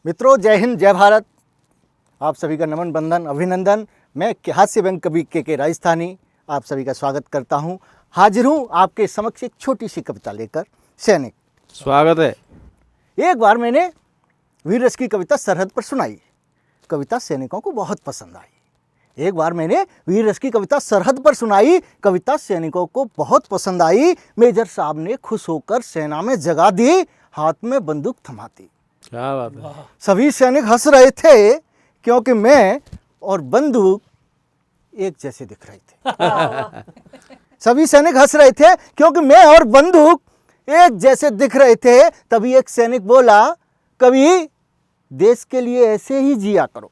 मित्रों, जय हिंद, जय भारत। आप सभी का नमन, बंदन, अभिनंदन। मैं हास्य व्यंग कवि के राजस्थानी आप सभी का स्वागत करता हूं। हाजिर हूं आपके समक्ष एक छोटी सी कविता लेकर। सैनिक। स्वागत है। एक बार मैंने वीर रस की कविता सरहद पर सुनाई। कविता सैनिकों को बहुत पसंद आई। एक बार मैंने वीर रस की कविता सरहद पर सुनाई। कविता सैनिकों को बहुत पसंद आई। मेजर साहब ने खुश होकर सेना में जगा दी, हाथ में बंदूक थमाती। क्या बात है। सभी सैनिक हंस रहे थे क्योंकि मैं और बंदूक एक जैसे दिख रहे थे। सभी सैनिक हंस रहे थे क्योंकि मैं और बंदूक एक जैसे दिख रहे थे। तभी एक सैनिक बोला, कभी देश के लिए ऐसे ही जिया करो,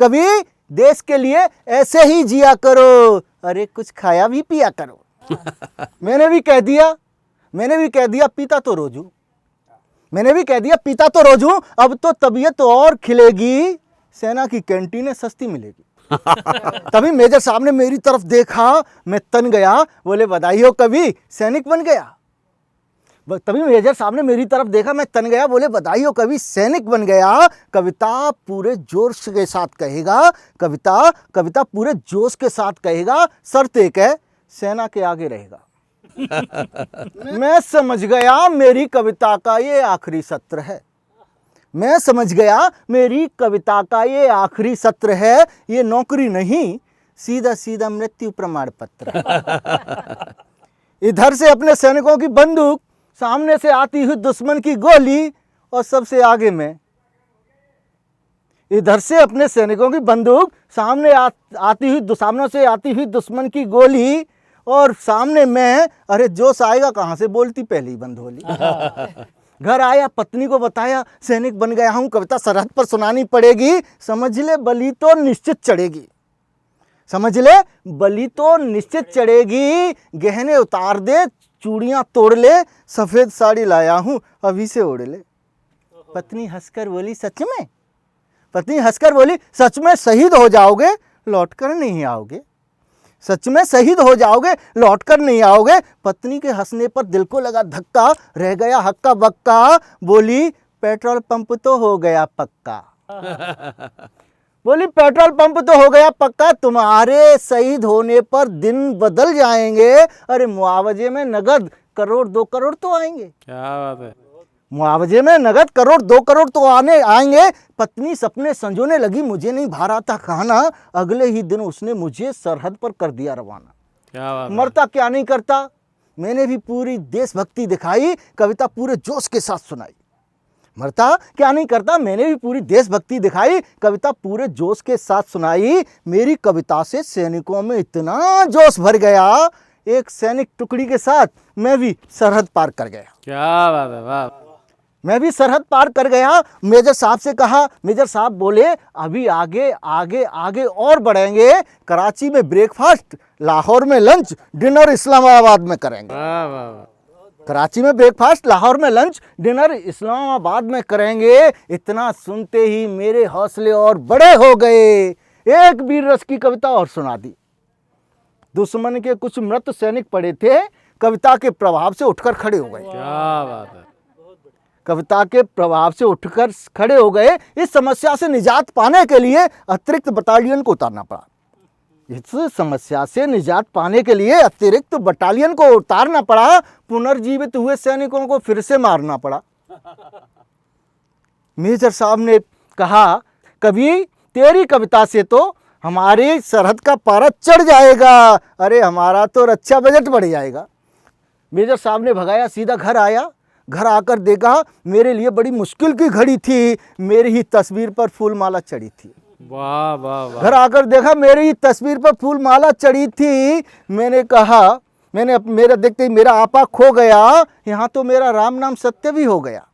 कभी देश के लिए ऐसे ही जिया करो, अरे कुछ खाया भी पिया करो। मैंने भी कह दिया पीता तो रोज हूं। मैंने भी कह दिया पीता तो रोज हूं, अब तो तबीयत और खिलेगी, सेना की कैंटीनें सस्ती मिलेगी। तभी मेजर साहब ने मेरी तरफ देखा, मैं तन गया। बोले, बधाई हो कवि, सैनिक बन गया। तभी मेजर साहब ने मेरी तरफ देखा, मैं तन गया। बोले, बधाई हो कवि, सैनिक बन गया। कविता पूरे जोश के साथ कहेगा, कविता पूरे जोश के साथ कहेगा। शर्त एक है, सेना के आगे रहेगा। मैं समझ गया मेरी कविता का ये आखिरी सत्र है। मैं समझ गया मेरी कविता का ये आखिरी सत्र है। ये नौकरी नहीं, सीधा सीधा मृत्यु प्रमाण पत्र है। इधर से अपने सैनिकों की बंदूक, सामने से आती हुई दुश्मन की गोली, और सबसे आगे मैं। इधर से अपने सैनिकों की बंदूक, सामने से आती हुई दुश्मन की गोली, और सामने मैं। अरे जोश आएगा कहां से, बोलती पहले ही बंद होली। घर आया, पत्नी को बताया, सैनिक बन गया हूं, कविता सरहद पर सुनानी पड़ेगी। समझ ले बलि तो निश्चित चढ़ेगी, समझ ले बलि तो निश्चित चढ़ेगी। गहने उतार दे, चूड़ियां तोड़ ले, सफेद साड़ी लाया हूं, अभी से ओढ़ ले। पत्नी हंसकर बोली, सच में? पत्नी हंसकर बोली, सच में शहीद हो जाओगे, लौट कर नहीं आओगे। सच में शहीद हो जाओगे, लौट कर नहीं आओगे। पत्नी के हंसने पर दिल को लगा धक्का, रह गया हक्का बक्का। बोली, पेट्रोल पंप तो हो गया पक्का। बोली, पेट्रोल पंप तो हो गया पक्का, तुम्हारे शहीद होने पर दिन बदल जाएंगे। अरे मुआवजे में नगद करोड़ 2 करोड़ तो आएंगे। क्या बात है। मुआवजे में नगद करोड़ 2 करोड़ तो आएंगे। पत्नी सपने संजोने लगी, मुझे नहीं भा रहा था खाना। अगले ही दिन उसने मुझे सरहद पर कर दिया रवाना। क्या बात है। मरता क्या नहीं करता। मैंने भी पूरी देशभक्ति दिखाई, कविता पूरे जोश के साथ सुनाई। मरता क्या नहीं करता, मैंने भी पूरी देशभक्ति दिखाई, कविता पूरे जोश के साथ सुनाई। मेरी कविता से सैनिकों में इतना जोश भर गया, एक सैनिक टुकड़ी के साथ मैं भी सरहद पार कर गया। क्या बात है। वाह। मैं भी सरहद पार कर गया। मेजर साहब से कहा, मेजर साहब बोले, अभी आगे आगे आगे और बढ़ेंगे। कराची में ब्रेकफास्ट, लाहौर में लंच, डिनर इस्लामाबाद में करेंगे। वाह वाह वाह। कराची में ब्रेकफास्ट, लाहौर में लंच, डिनर इस्लामाबाद में करेंगे। इतना सुनते ही मेरे हौसले और बड़े हो गए। एक वीर रस की कविता और सुना दी। दुश्मन के कुछ मृत सैनिक पड़े थे, कविता के प्रभाव से उठकर खड़े हो गए। क्या बात है। कविता के प्रभाव से उठकर खड़े हो गए। इस समस्या से निजात पाने के लिए अतिरिक्त बटालियन को उतारना पड़ा। इस समस्या से निजात पाने के लिए अतिरिक्त बटालियन को उतारना पड़ा। पुनर्जीवित हुए सैनिकों को फिर से मारना पड़ा। मेजर साहब ने कहा, कभी तेरी कविता से तो हमारी सरहद का पारा चढ़ जाएगा, अरे हमारा तो रक्षा बजट बढ़ जाएगा। मेजर साहब ने भगाया, सीधा घर आया। घर आकर देखा, मेरे लिए बड़ी मुश्किल की घड़ी थी, मेरी ही तस्वीर पर फूल माला चढ़ी थी। वाह वाह वाह। घर आकर देखा, मेरी ही तस्वीर पर फूल माला चढ़ी थी। मैंने कहा, मेरा देखते ही मेरा आपा खो गया, यहाँ तो मेरा राम नाम सत्य भी हो गया।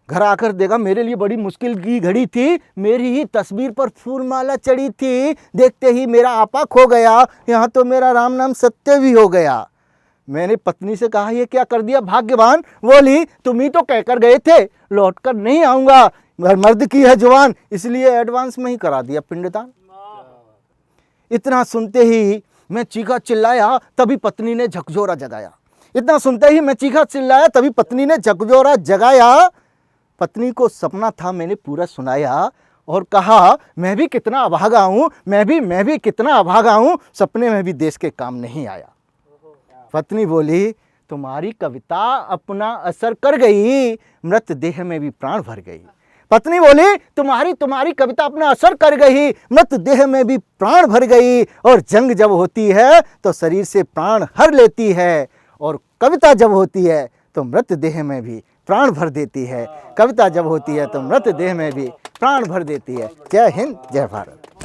घर आकर देखा, मेरे लिए बड़ी मुश्किल की घड़ी थी, मेरी ही तस्वीर पर फूल माला चढ़ी थी। देखते ही मेरा आपा खो गया, यहाँ तो मेरा राम नाम सत्य भी हो गया। मैंने पत्नी से कहा, ये क्या कर दिया भाग्यवान। बोली, तुम ही तो कहकर गए थे लौट कर नहीं आऊंगा, मर्द की है जुबान, इसलिए एडवांस में ही करा दिया पिंडदान। इतना सुनते ही मैं चीखा चिल्लाया, तभी पत्नी ने झकझोरा जगाया। इतना सुनते ही मैं चीखा चिल्लाया, तभी पत्नी ने झकझोरा जगाया। पत्नी को सपना था, मैंने पूरा सुनाया और कहा मैं भी कितना अभागा हूँ, मैं भी कितना अभागा हूँ, सपने में भी देश के काम नहीं आया। पत्नी बोली तुम्हारी कविता अपना असर कर गई, मृत देह में भी प्राण भर गई। पत्नी बोली तुम्हारी कविता अपना असर कर गई, मृत देह में भी प्राण भर गई। और जंग जब होती है तो शरीर से प्राण हर लेती है, और कविता जब होती है तो मृत देह में भी प्राण भर देती है। कविता जब होती है तो मृत देह में भी प्राण भर देती है। जय हिंद, जय भारत।